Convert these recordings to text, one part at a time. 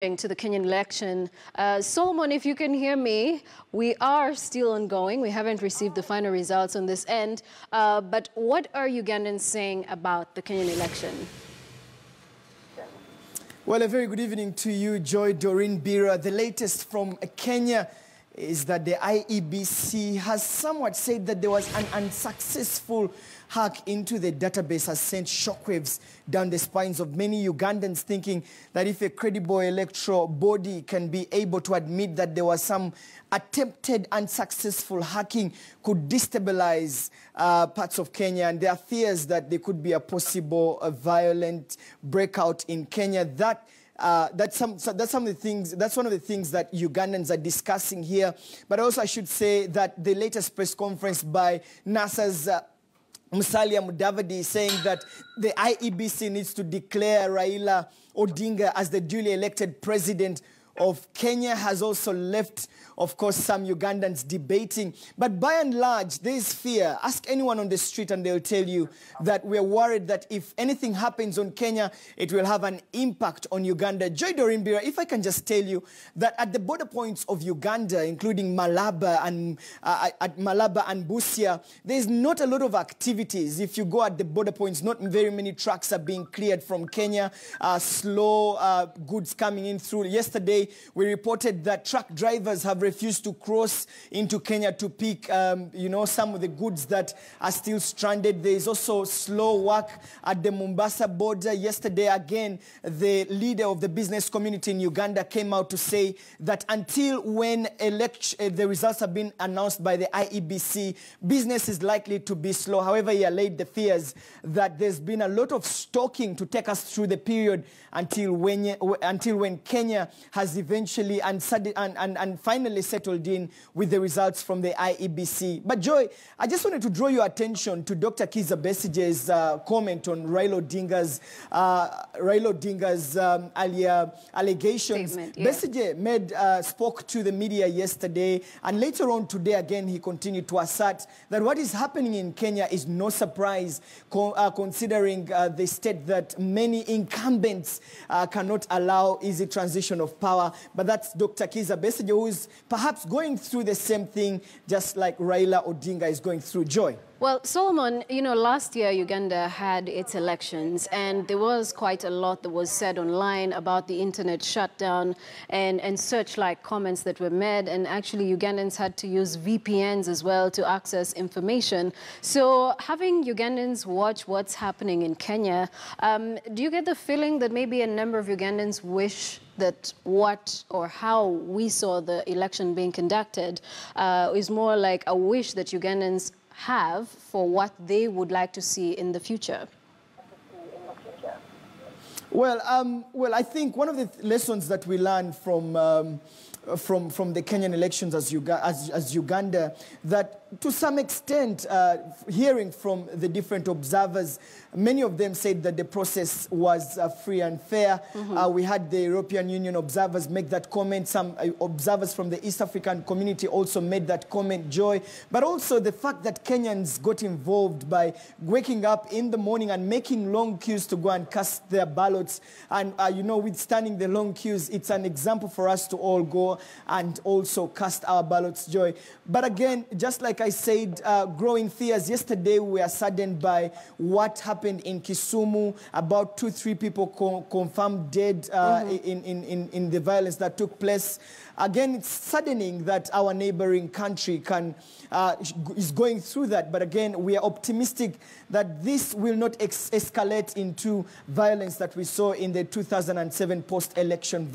To the Kenyan election. Solomon, if you can hear me, we are still ongoing. We haven't received the final results on this end. But what are Ugandans saying about the Kenyan election? Well, a very good evening to you, Joy Doreen Bira. The latest from Kenya is that the IEBC has somewhat said that there was an unsuccessful hack into the database has sent shockwaves down the spines of many Ugandans, thinking that if a credible electoral body can be able to admit that there was some attempted unsuccessful hacking, could destabilize parts of Kenya. And there are fears that there could be a possible violent breakout in Kenya. That's one of the things that Ugandans are discussing here. But also I should say that the latest press conference by NASA's Musalia Mudavadi is saying that the IEBC needs to declare Raila Odinga as the duly elected president of Kenya has also left, of course, some Ugandans debating. But by and large, there is fear. Ask anyone on the street and they'll tell you that we're worried that if anything happens on Kenya, it will have an impact on Uganda. Joy Doreen Bira, if I can just tell you that at the border points of Uganda, including Malaba and Busia, there's not a lot of activities. If you go at the border points, not very many trucks are being cleared from Kenya, slow goods coming in through. Yesterday, we reported that truck drivers have refused to cross into Kenya to pick, some of the goods that are still stranded. There is also slow work at the Mombasa border. Yesterday, again, the leader of the business community in Uganda came out to say that until when the results have been announced by the IEBC, business is likely to be slow. However, he allayed the fears that there's been a lot of stalking to take us through the period until when Kenya has eventually and finally settled in with the results from the IEBC. But Joy, I just wanted to draw your attention to Dr. Kizza Besigye's comment on Raila Odinga's allegations. Statement, yeah. Besigye spoke to the media yesterday, and later on today again he continued to assert that what is happening in Kenya is no surprise, considering the state that many incumbents cannot allow easy transition of power. But that's Dr. Kizza Besigye, who is perhaps going through the same thing just like Raila Odinga is going through. Joy. Well, Solomon, last year Uganda had its elections, and there was quite a lot that was said online about the internet shutdown and such like comments that were made, and actually Ugandans had to use VPNs as well to access information. So having Ugandans watch what's happening in Kenya, do you get the feeling that maybe a number of Ugandans wish that what or how we saw the election being conducted is more like a wish that Ugandans have for what they would like to see in the future? Well, I think one of the lessons that we learned from the Kenyan elections as Uganda, that to some extent, hearing from the different observers, many of them said that the process was free and fair. We had the European Union observers make that comment. Some observers from the East African community also made that comment, Joy. But also the fact that Kenyans got involved by waking up in the morning and making long queues to go and cast their ballots. And, withstanding the long queues, it's an example for us to all go and also cast our ballots, Joy. But again, just like I said, growing fears. Yesterday, we were saddened by what happened in Kisumu. About 2-3 people confirmed dead in the violence that took place. Again, it's saddening that our neighboring country is going through that. But again, we are optimistic that this will not escalate into violence that we saw in the 2007 post-election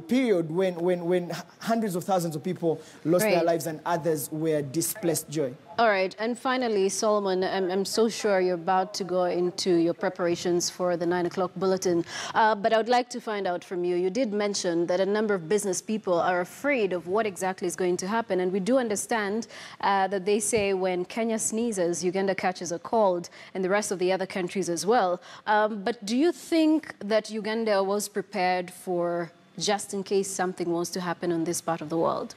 period when hundreds of thousands of people lost their lives and others were displaced, Joy. All right, and finally, Solomon, I'm so sure you're about to go into your preparations for the 9 o'clock bulletin, but I would like to find out from you. You did mention that a number of business people are afraid of what exactly is going to happen, and we do understand that they say when Kenya sneezes, Uganda catches a cold, and the rest of the other countries as well. But do you think that Uganda was prepared for just in case something was to happen on this part of the world?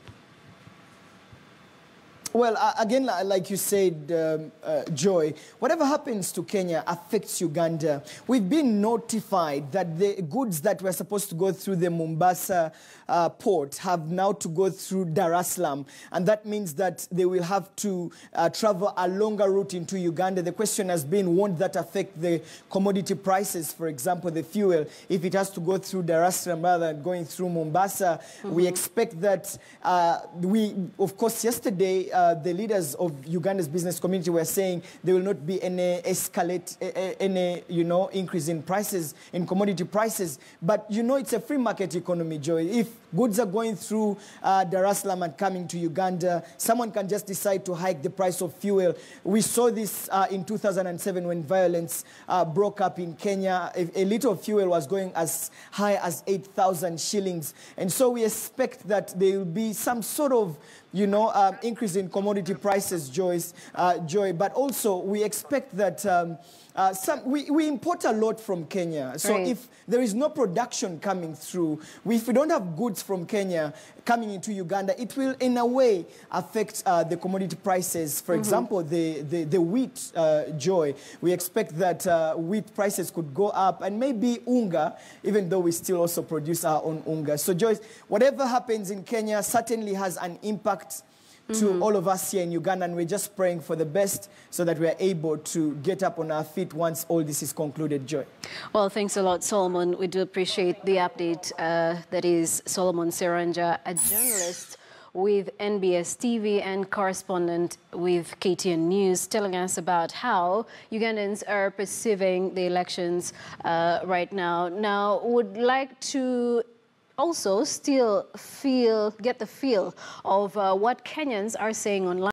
Well, again, like you said, Joy, whatever happens to Kenya affects Uganda. We've been notified that the goods that were supposed to go through the Mombasa port have now to go through Dar es Salaam. And that means that they will have to travel a longer route into Uganda. The question has been, won't that affect the commodity prices? For example, the fuel, if it has to go through Dar es Salaam rather than going through Mombasa. We expect that of course, yesterday, the leaders of Uganda's business community were saying there will not be any increase in prices, in commodity prices. But, it's a free market economy, Joy. If goods are going through Dar es Salaam and coming to Uganda, someone can just decide to hike the price of fuel. We saw this in 2007 when violence broke up in Kenya. A liter of fuel was going as high as 8,000 shillings. And so we expect that there will be some sort of increase in commodity prices, Joy. But also we expect that we import a lot from Kenya. So if there is no production coming through, if we don't have goods from Kenya coming into Uganda, it will in a way affect the commodity prices. For example, the wheat, Joy. We expect that wheat prices could go up, and maybe unga, even though we still also produce our own unga. So Joy, whatever happens in Kenya certainly has an impact to all of us here in Uganda, and we're just praying for the best so that we're able to get up on our feet once all this is concluded, Joy. Well, thanks a lot, Solomon. We do appreciate the update. That is Solomon Seranja, a journalist with NBS TV and correspondent with KTN News, telling us about how Ugandans are perceiving the elections right now. Now, would like to also still get the feel of what Kenyans are saying online.